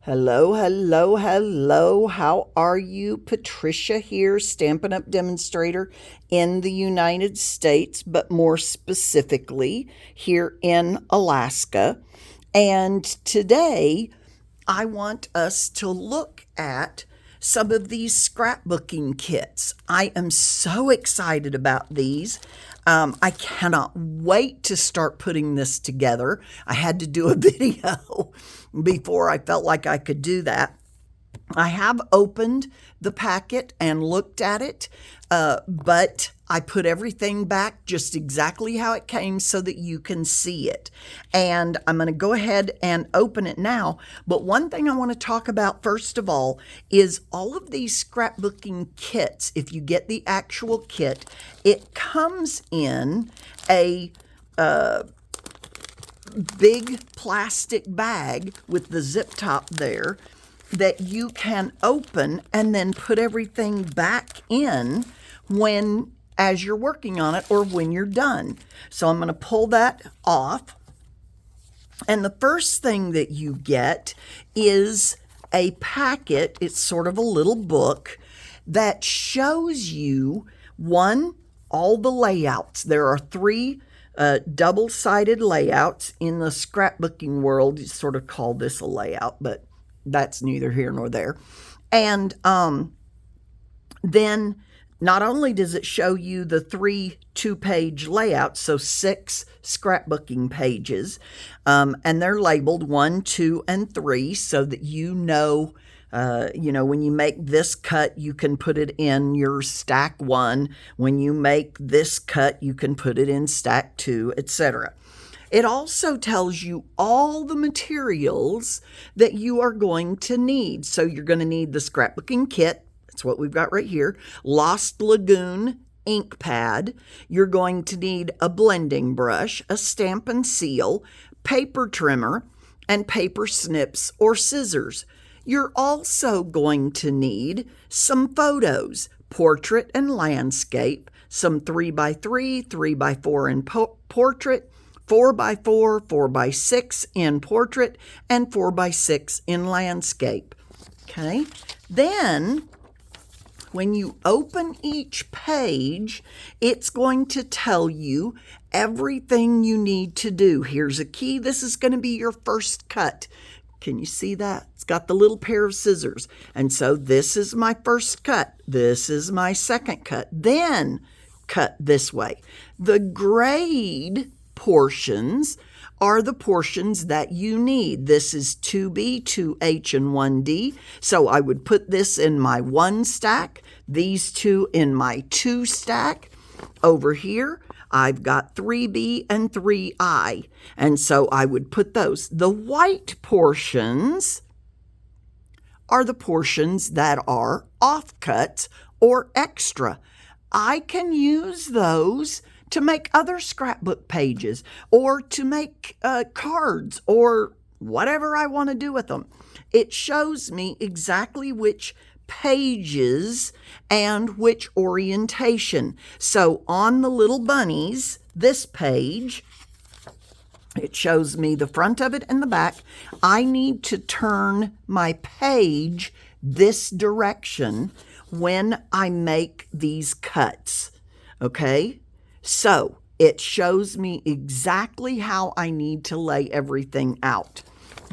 Hello, hello, hello. How are you? Patricia here, Stampin' Up! Demonstrator in the United States, but more specifically here in Alaska. And today I want us to look at some of these scrapbooking kits. I am so excited about these. I cannot wait to start putting this together. I had to do a video before I felt like I could do that. I have opened the packet and looked at it, but I put everything back just exactly how it came so that you can see it. And I'm going to go ahead and open it now. But one thing I want to talk about first of all is all of these scrapbooking kits. If you get the actual kit, it comes in a big plastic bag with the zip top there that you can open and then put everything back in as you're working on it or when you're done. So I'm going to pull that off. And the first thing that you get is a packet. It's sort of a little book that shows you, all the layouts. There are three double-sided layouts. In the scrapbooking world, you sort of call this a layout, but that's neither here nor there. And then not only does it show you the 3 two-page layouts, so 6 scrapbooking pages, and they're labeled 1, 2, and 3 so that you know, when you make this cut, you can put it in your stack 1. When you make this cut, you can put it in stack 2, etc. It also tells you all the materials that you are going to need. So you're going to need the scrapbooking kit. That's what we've got right here. Lost Lagoon ink pad. You're going to need a blending brush, a Stampin Seal, paper trimmer, and paper snips or scissors. You're also going to need some photos, portrait and landscape, some 3x3, 3x4 in portrait, 4x4, 4x6 in portrait, and 4x6 in landscape. Okay, then when you open each page, it's going to tell you everything you need to do. Here's a key. This is going to be your first cut. Can you see that? It's got the little pair of scissors. And so this is my first cut. This is my second cut. Then cut this way. The grade portions are the portions that you need. This is 2B, 2H, and 1D. So I would put this in my 1 stack, these two in my 2 stack. Over here, I've got 3B and 3I, and so I would put those. The white portions are the portions that are offcuts or extra. I can use those to make other scrapbook pages or to make cards or whatever I want to do with them. It shows me exactly which pages and which orientation. So on the little bunnies, this page, it shows me the front of it and the back. I need to turn my page this direction when I make these cuts. Okay? So it shows me exactly how I need to lay everything out.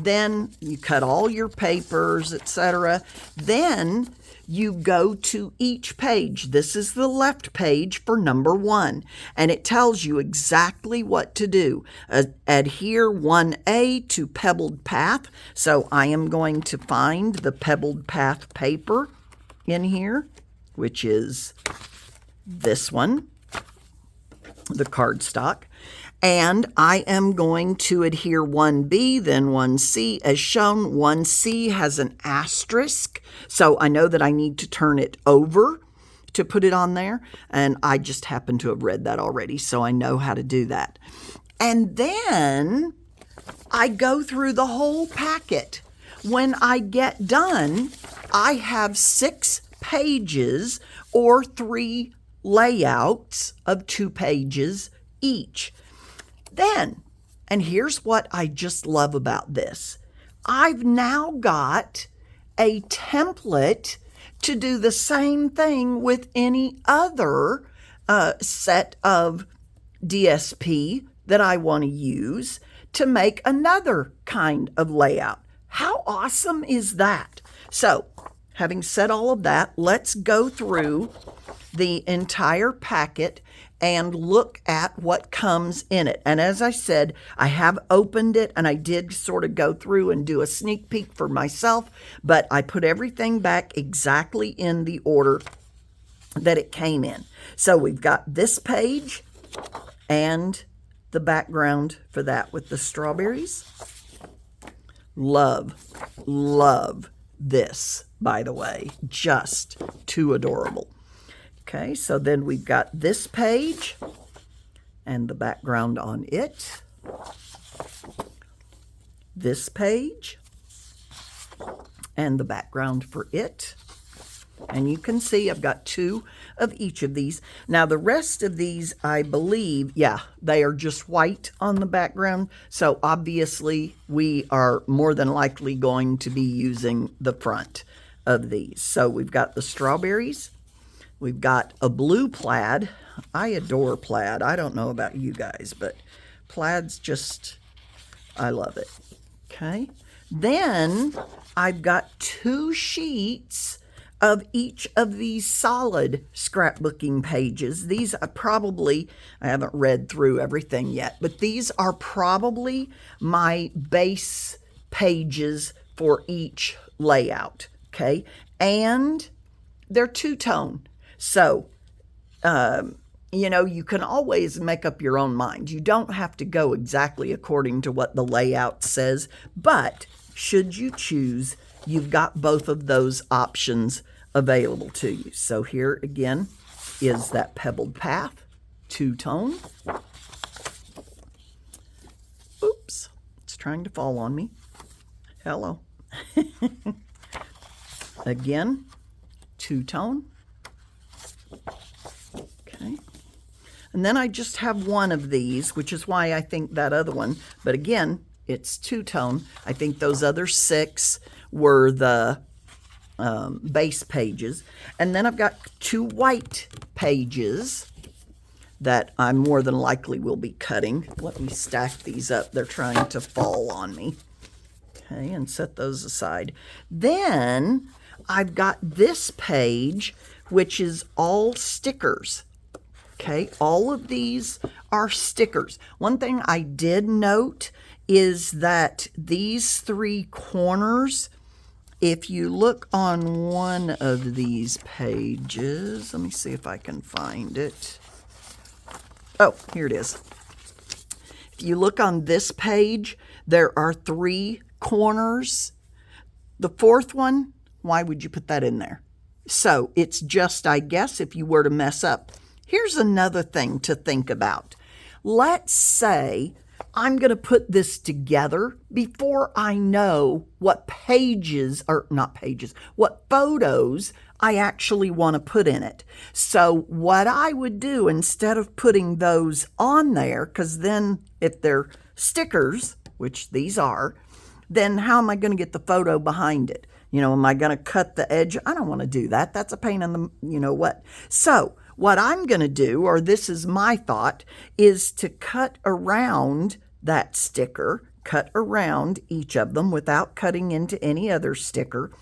Then you cut all your papers, etc. Then you go to each page. This is the left page for number 1, and it tells you exactly what to do. Adhere 1A to pebbled path. So I am going to find the pebbled path paper in here, which is this one, the cardstock. And I am going to adhere 1B, then 1C. As shown, 1C has an asterisk, so I know that I need to turn it over to put it on there, and I just happen to have read that already, so I know how to do that. And then I go through the whole packet. When I get done, I have 6 pages or 3 layouts of 2 pages each. Then, and here's what I just love about this. I've now got a template to do the same thing with any other set of DSP that I want to use to make another kind of layout. How awesome is that? So, having said all of that, let's go through the entire packet and look at what comes in it. And as I said, I have opened it and I did sort of go through and do a sneak peek for myself, but I put everything back exactly in the order that it came in. So we've got this page and the background for that with the strawberries. Love this, by the way. Just too adorable. Okay, so then we've got this page and the background on it. This page and the background for it. And you can see I've got 2 of each of these. Now the rest of these, I believe, yeah, they are just white on the background. So obviously we are more than likely going to be using the front of these. So we've got the strawberries. We've got a blue plaid. I adore plaid. I don't know about you guys, but plaid's just, I love it. Okay. Then I've got 2 sheets of each of these solid scrapbooking pages. These are probably, I haven't read through everything yet, but these are probably my base pages for each layout, okay? And they're two-tone. So, you know, you can always make up your own mind. You don't have to go exactly according to what the layout says, but should you choose, you've got both of those options available to you. So here again is that pebbled path, two-tone. Oops, it's trying to fall on me. Hello. Again, two-tone. Okay. And then I just have one of these, which is why I think that other one, but again, it's two-tone. I think those other 6 were the base pages. And then I've got 2 white pages that I more than likely will be cutting. Let me stack these up. They're trying to fall on me. Okay, and set those aside. Then I've got this page, which is all stickers. Okay, all of these are stickers. One thing I did note is that these 3 corners, if you look on one of these pages, let me see if I can find it. Oh, here it is. If you look on this page, there are 3 corners. The 4th one, why would you put that in there? So it's just, I guess, if you were to mess up. Here's another thing to think about. Let's say I'm going to put this together before I know what pages, or not pages, what photos I actually want to put in it. So what I would do, instead of putting those on there, because then if they're stickers, which these are, then how am I going to get the photo behind it? You know, am I going to cut the edge? I don't want to do that. That's a pain in the, you know what. So what I'm going to do, or this is my thought, is to cut around that sticker, cut around each of them without cutting into any other sticker,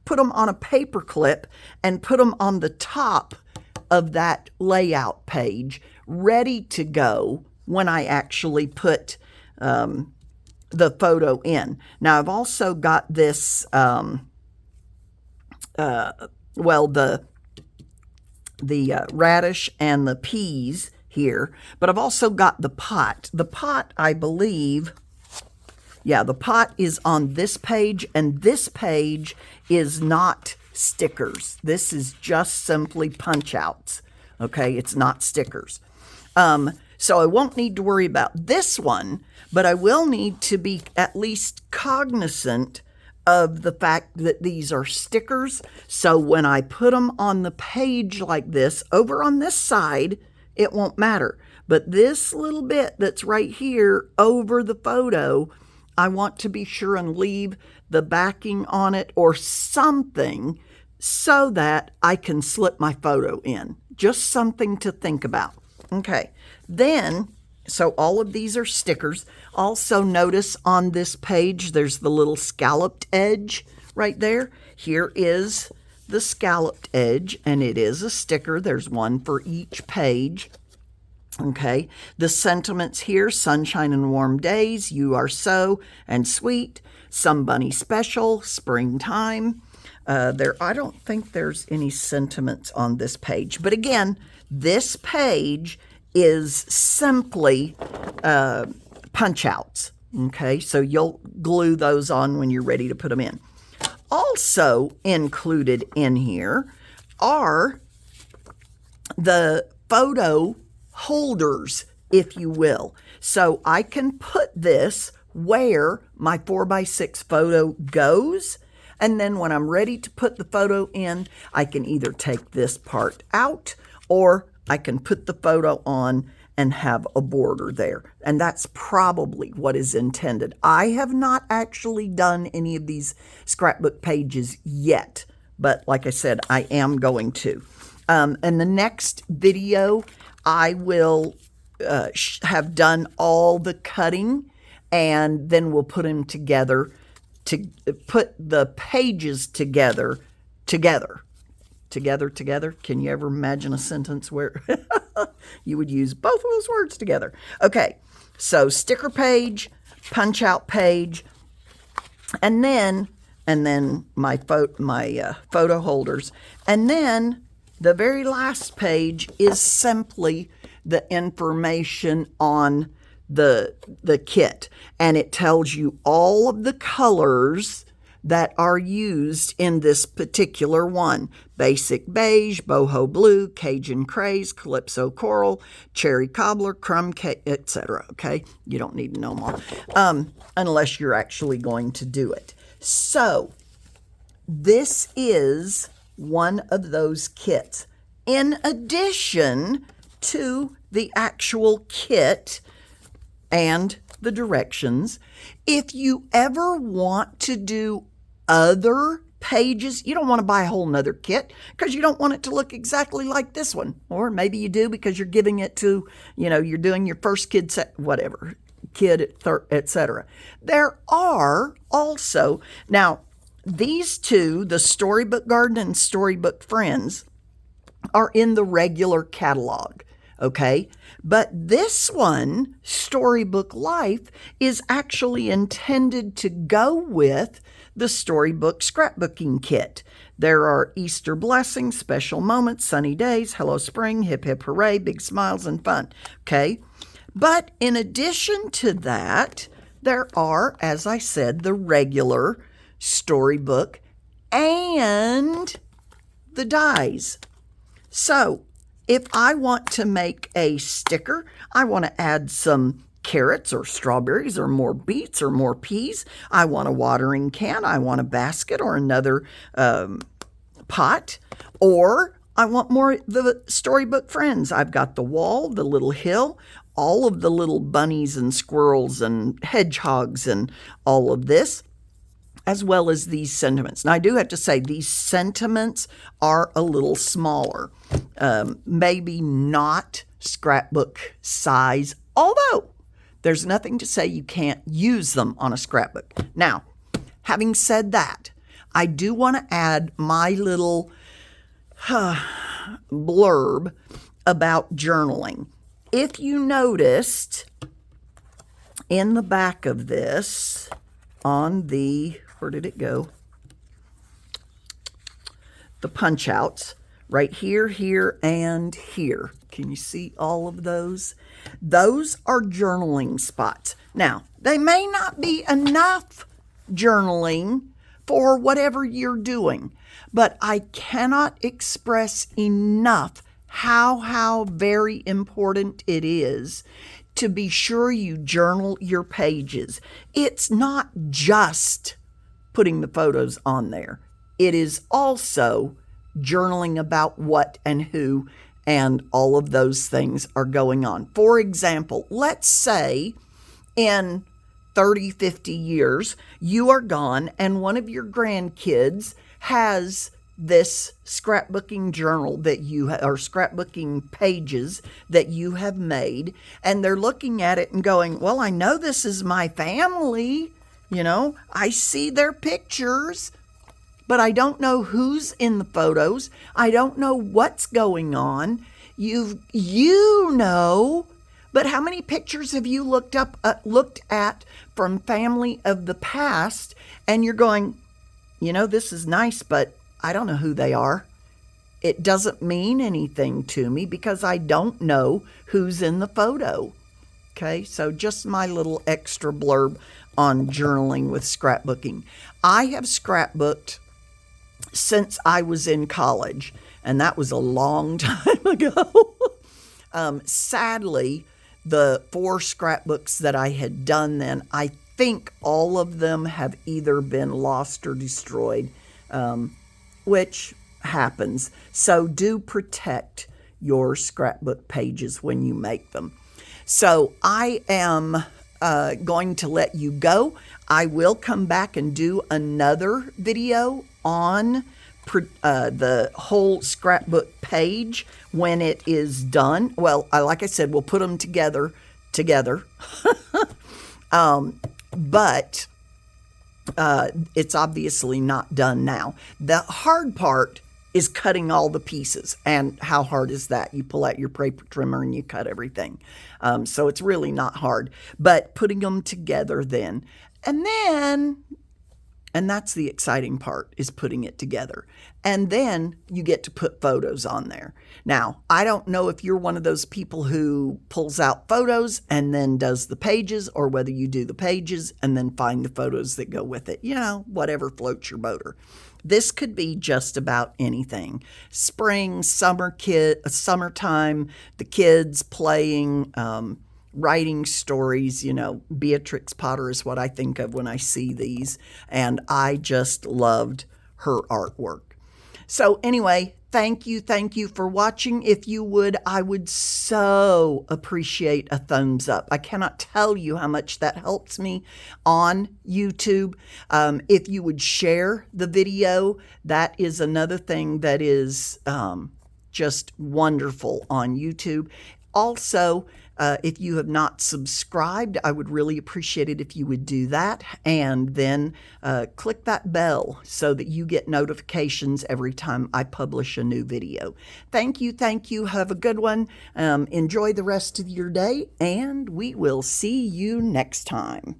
put them on a paper clip, and put them on the top of that layout page, ready to go when I actually put the photo in. Now, I've also got this, the radish and the peas here, but I've also got the pot. The pot, I believe, yeah, the pot is on this page, and this page is not stickers. This is just simply punch outs. Okay, it's not stickers. So I won't need to worry about this one, but I will need to be at least cognizant of the fact that these are stickers. So when I put them on the page like this, over on this side, it won't matter. But this little bit that's right here over the photo, I want to be sure and leave the backing on it or something so that I can slip my photo in. Just something to think about. Okay, then, so all of these are stickers. Also notice on this page, there's the little scalloped edge right there. Here is the scalloped edge, and it is a sticker. There's one for each page. Okay, the sentiments here: sunshine and warm days, you are so and sweet, some bunny special, springtime. I don't think there's any sentiments on this page, but again, this page is simply punch outs. Okay, so you'll glue those on when you're ready to put them in. Also included in here are the photo holders, if you will. So I can put this where my 4x6 photo goes, and then when I'm ready to put the photo in, I can either take this part out or I can put the photo on and have a border there. And that's probably what is intended. I have not actually done any of these scrapbook pages yet, but like I said, I am going to. In the next video, I will have done all the cutting, and then we'll put them together to put the pages together. Can you ever imagine a sentence where you would use both of those words together? Okay, so sticker page, punch out page, and then my photo holders, and then the very last page is simply the information on the kit, and it tells you all of the colors that are used in this particular one: basic beige, boho blue, Cajun craze, calypso coral, cherry cobbler, crumb cake, etc. Okay, you don't need to know them all unless you're actually going to do it. So this is one of those kits, in addition to the actual kit and the directions. If you ever want to do other pages, you don't want to buy a whole nother kit because you don't want it to look exactly like this one. Or maybe you do because you're giving it to, you're doing your first kid set, whatever, kid, etc. There are also, now these two, the Storybook Garden and Storybook Friends, are in the regular catalog. Okay, but this one, Storybook Life, is actually intended to go with the Storybook Scrapbooking Kit. There are Easter blessings, special moments, sunny days, hello spring, hip hip hooray, big smiles and fun. Okay, but in addition to that, there are, as I said, the regular Storybook and the dies. So if I want to make a sticker, I want to add some carrots or strawberries or more beets or more peas. I want a watering can. I want a basket or another pot. Or I want more the Storybook Friends. I've got the wall, the little hill, all of the little bunnies and squirrels and hedgehogs and all of this, as well as these sentiments. Now, I do have to say these sentiments are a little smaller. Maybe not scrapbook size, although there's nothing to say you can't use them on a scrapbook. Now, having said that, I do want to add my little blurb about journaling. If you noticed in the back of this, on the, where did it go? The punch outs, right here, here, and here. Can you see all of those? Those are journaling spots. Now, they may not be enough journaling for whatever you're doing, but I cannot express enough how very important it is to be sure you journal your pages. It's not just putting the photos on there. It is also journaling about what and who and all of those things are going on. For example, let's say in 30, 50 years, you are gone, and one of your grandkids has this scrapbooking journal that you or scrapbooking pages that you have made, and they're looking at it and going, well, I know this is my family, I see their pictures, but I don't know who's in the photos. I don't know what's going on. You know, but how many pictures have you looked at from family of the past, and you're going, this is nice, but I don't know who they are. It doesn't mean anything to me because I don't know who's in the photo. Okay, so just my little extra blurb on journaling with scrapbooking. I have scrapbooked since I was in college, and that was a long time ago. Sadly, the 4 scrapbooks that I had done then, I think all of them have either been lost or destroyed, which happens. So do protect your scrapbook pages when you make them. So I am going to let you go. I will come back and do another video on the whole scrapbook page when it is done. Well, like I said, we'll put them together. But it's obviously not done now. The hard part is cutting all the pieces. And how hard is that? You pull out your paper trimmer and you cut everything. So it's really not hard. But putting them together then. And that's the exciting part, is putting it together. And then you get to put photos on there. Now, I don't know if you're one of those people who pulls out photos and then does the pages, or whether you do the pages and then find the photos that go with it. Whatever floats your boat. This could be just about anything. Spring, summertime, the kids playing, writing stories. Beatrix Potter is what I think of when I see these, and I just loved her artwork. So anyway, thank you for watching. If you would, I would so appreciate a thumbs up. I cannot tell you how much that helps me on YouTube. If you would share the video, that is another thing that is just wonderful on YouTube. Also, if you have not subscribed, I would really appreciate it if you would do that, and then click that bell so that you get notifications every time I publish a new video. Thank you. Have a good one. Enjoy the rest of your day, and we will see you next time.